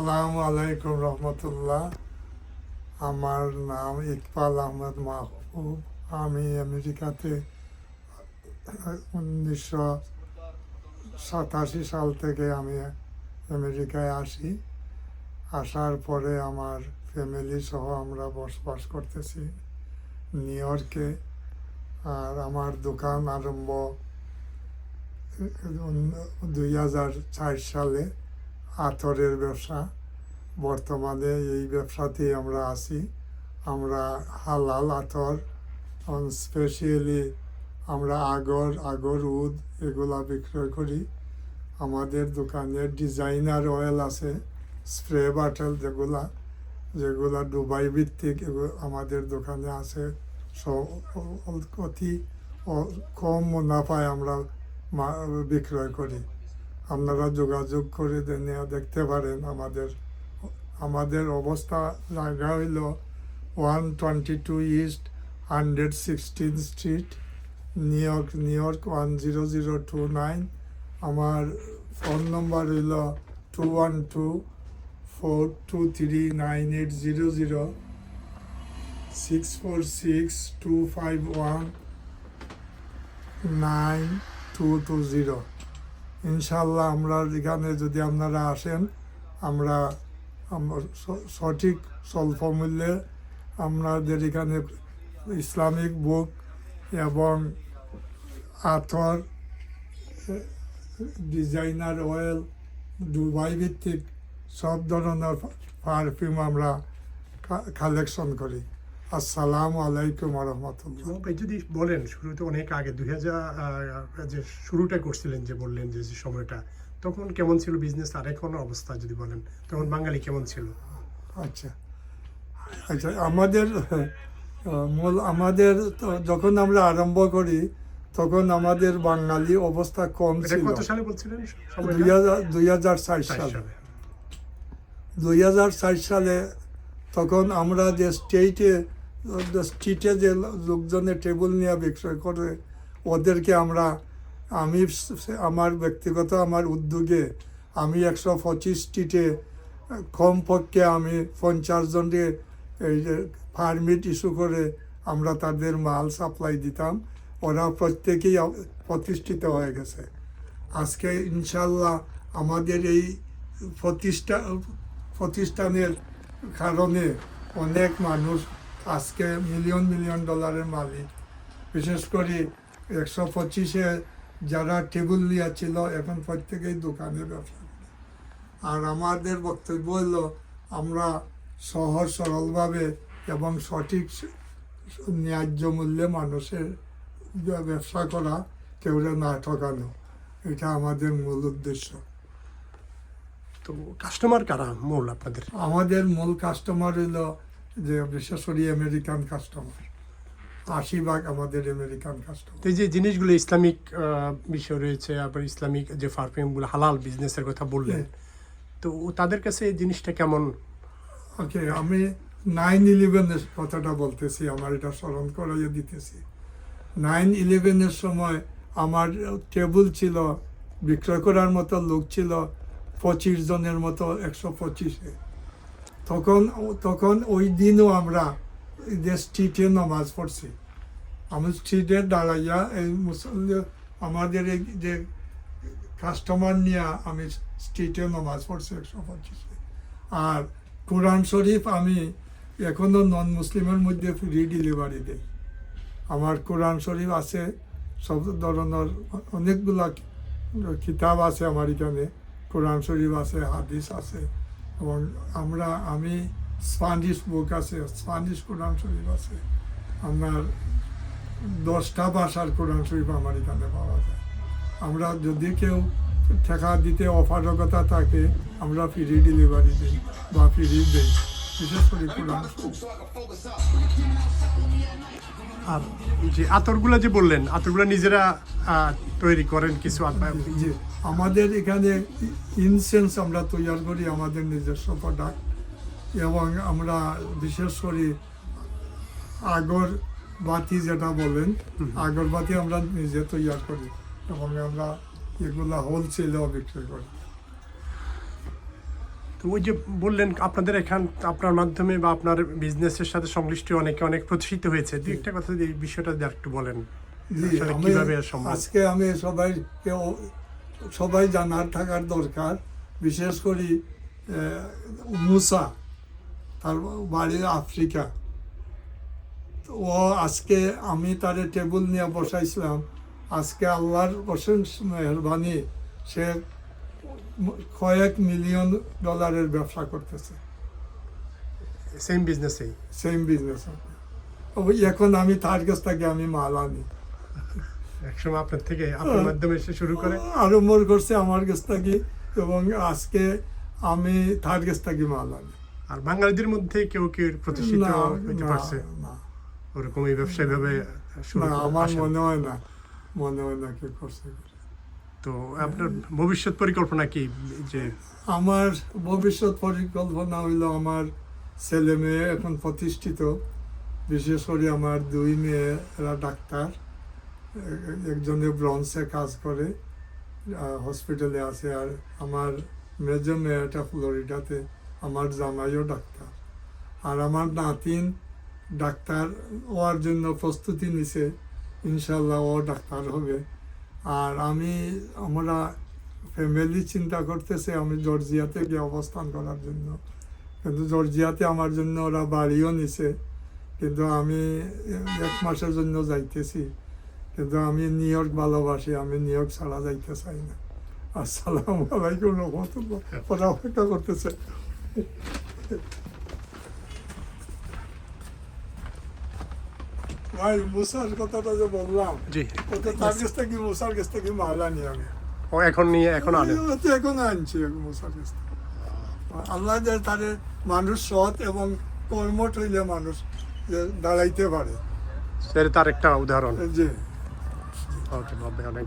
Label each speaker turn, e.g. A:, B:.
A: আসসালামু আলাইকুম রহমতুল্লাহ। আমার নাম ইকবাল আহমেদ মাহবুব। আমি আমেরিকাতে 1987 সাল থেকে আমি আমেরিকায় আসি। আসার পরে আমার ফ্যামিলি সহ আমরা বসবাস করতেছি নিউ ইয়র্কে। আর আমার দোকান আরম্ভ 2004 সালে, আতরের ব্যবসা। বর্তমানে এই ব্যবসাতেই আমরা আছি। আমরা হালাল আতর, স্পেশালি আমরা আগর উদ এগুলা বিক্রয় করি। আমাদের দোকানে ডিজাইনার অয়েল আছে, স্প্রে বাটল যেগুলা দুবাই ভিত্তিক, আমাদের দোকানে আছে। অতি কম মুনাফায় আমরা বিক্রয় করি। আপনারা যোগাযোগ করে দেখতে পারেন। আমাদের অবস্থা জায়গা হইল 122 ইস্ট 116 স্ট্রিট, নিউ ইয়র্ক 10029। আমার ফোন নম্বর হইল 212-423-9800, 646-251-9220। ইনশাল্লাহ আমরা এখানে যদি আপনারা আসেন, আমরা সঠিক স্বল্প মূল্যে আপনাদের এখানে ইসলামিক বুক এবং আতর, ডিজাইনার অয়েল, দুবাই ভিত্তিক সব ধরনের পারফিউম আমরা কালেকশন করি। আসসালামু আলাইকুম রহমতুল্লাহ।
B: ভাই যদি বলেন, শুরুতে অনেক আগে 2000 যে শুরুটা করছিলেন, যে বললেন যে সময়টা, তখন কেমন ছিল বিজনেস, আর এখন অবস্থা যদি বলেন তখন বাঙালি কেমন ছিল?
A: আচ্ছা, আমাদের যখন আমরা আরম্ভ করি তখন আমাদের বাঙালি অবস্থা কম ছিল।
B: কত সালে বলছিলেন?
A: 2004 সালে। 2004 সালে তখন আমরা যে স্ট্রিটে যে লোকজনের টেবিল নিয়ে বিক্রয় করে, ওদেরকে আমি আমার ব্যক্তিগত আমার উদ্যোগে আমি 125 স্ট্রিটে কমপক্ষে আমি 50 জনকে এই যে পারমিট ইস্যু করে আমরা তাদের মাল সাপ্লাই দিতাম। ওরা প্রত্যেকেই প্রতিষ্ঠিত হয়ে গেছে। আজকে ইনশাল্লাহ আমাদের এই প্রতিষ্ঠানের কারণে অনেক মানুষ আজকে মিলিয়ন ডলারের মালিক। বিশেষ করে 125-এ যারা টেবিল নিয়ে ছিল, এখন প্রত্যেকেই দোকানে ব্যবসা করে। আর আমাদের বক্তব্য হলো আমরা সহজ সরলভাবে এবং সঠিক ন্যায্য মূল্যে মানুষের ব্যবসা করা, কেউরে না ঠকানো, এটা আমাদের মূল উদ্দেশ্য।
B: তো কাস্টমার কারা মূল আপনাদের?
A: আমাদের মূল কাস্টমার হইল যে বিশেষ করে আমেরিকান কাস্টমার। 80% আমাদের আমেরিকান কাস্টমার।
B: এই যে জিনিসগুলো ইসলামিক বিষয় রয়েছে, আবার ইসলামিক যে পারফিউমগুলো, হালাল বিজনেসের কথা বললেন, তো তাদের কাছে এই জিনিসটা কেমন?
A: ওকে, আমি 9/11-এর কথাটা বলতেছি, আমার এটা স্মরণ করাইয়ে দিতেছি। 9/11-এর সময় আমার টেবিল ছিল, বিক্রয় করার মতো লোক ছিল 25 জনের মতো 125-এ। তখন ওই দিনও আমরা যে স্ট্রিটে নামাজ পড়ছি। আমি স্ট্রিটে দাঁড়াইয়া এই মুসল্লি আমাদের এই যে কাস্টমার নিয়ে আমি স্ট্রিটে নামাজ পড়ছি 125-এ। আর কোরআন শরীফ আমি এখনও নন মুসলিমের মধ্যে ফ্রি ডেলিভারি দেই। আমার কোরআন শরীফ আছে, সব ধরনের অনেকগুলা কিতাব আছে আমার এখানে। কোরআন শরীফ আছে, হাদিস আছে, এবং আমি স্প্যানিশ বুক আছে, স্প্যানিশ কোরআন শরীফ আছে। আপনার 10টা ভাষার কোরআন শরীফ আমার এখানে পাওয়া যায়। আমরা যদি কেউ টাকা দিতে অপারগতা থাকে, আমরা ফ্রি ডেলিভারি দিই বা ফ্রি দিই, বিশেষ করে কোরআন শরীফ।
B: আর যে আতরগুলো যে বললেন, আতরগুলো নিজেরা তৈরি করেন কিছু?
A: জি, আমাদের এখানে ইনসেন্স আমরা তৈরি করি, আমাদের নিজস্ব প্রোডাক্ট। এবং আমরা বিশেষ করে আগরবাতি যেটা বলেন, আগরবাতি আমরা নিজে তৈরি করি এবং আমরা এগুলা হোলসেলেও বিক্রি করি।
B: তো ওই যে বললেন আপনাদের এখান আপনার মাধ্যমে বা আপনার বিজনেসের সাথে সংশ্লিষ্ট অনেকে অনেক প্রতিষ্ঠিত হয়েছে, দু একটা কথা যদি এই বিষয়টা যদি একটু বলেন
A: জি,
B: আসলে
A: আমি
B: কিভাবে সম্ভব?
A: আজকে আমি সবাই জানার থাকার দরকার, বিশেষ করে মুসা, তার বাড়ি আফ্রিকা। তো ও আজকে আমি তারে টেবিল নিয়ে বসাইছিলাম, আজকে আল্লাহর অশেষ মেহরবানি সে কয়েক মিলিয়ন ডলারের ব্যবসা করতেছে,
B: সেম বিজনেসেই।
A: Same business. এখন আমি তার কাছ থেকে আমি মাল আনি,
B: একসময় আপনার থেকে আপনার মাধ্যমে এসে শুরু করে
A: আরম্ভ করছে আমার কাছ থেকে, এবং আজকে আমি তার কাছ থেকে মাল আনি।
B: আর বাঙালিদের মধ্যে কেউ কেউ প্রতিষ্ঠিত
A: না,
B: হতে
A: না,
B: পারছে
A: না,
B: ওরকম এই ব্যবসায়ী ভাবে শুরু
A: না,
B: করে
A: আমার
B: আসেন।
A: মনে হয় না কেউ করছে।
B: তো আপনার ভবিষ্যৎ পরিকল্পনা কি? যে
A: আমার ভবিষ্যৎ পরিকল্পনা হইল, আমার ছেলে মেয়ে এখন প্রতিষ্ঠিত, বিশেষ করে আমার দুই মেয়ে, এরা ডাক্তার, একজনে ব্রঞ্জে কাজ করে, হসপিটালে আছে, আর আমার মেজ মেয়েটা ফ্লোরিডাতে, আমার জামাইও ডাক্তার, আর আমার নাতিন ডাক্তার হওয়ার জন্য প্রস্তুতি নিছে, ইনশাল্লাহ ও ডাক্তার হবে। আর আমরা ফ্যামিলি চিন্তা করতেছে আমি জর্জিয়াতে গিয়ে অবস্থান করার জন্য, কিন্তু জর্জিয়াতে আমার জন্য ওরা বাড়িও নিছে, কিন্তু আমি 1 মাসের জন্য যাইতেছি, কিন্তু আমি নিউ ইয়র্ক ভালোবাসি, আমি নিউ ইয়র্ক ছাড়া যাইতে চাই না। আসসালামু আলাইকুম রহমতুল্লাহ, ওরা অপেক্ষা করতেছে। ভাই মুসার কথাটা যে বললাম,
B: জি,
A: ওটা তার কাছ থেকে, মুসার কাছ থেকে মাল আনি আমি,
B: ও এখন নিয়ে এখন আনেন।
A: ও তো এখন আনছি মুসার কাছ থেকে। আল্লাহ যে তারে মানুষ সৎ এবং কর্মঠ হইলে মানুষ যে দাঁড়াইতে পারে,
B: সেটা তার একটা উদাহরণ।
A: যে
B: ওকে, ভাবে অনেক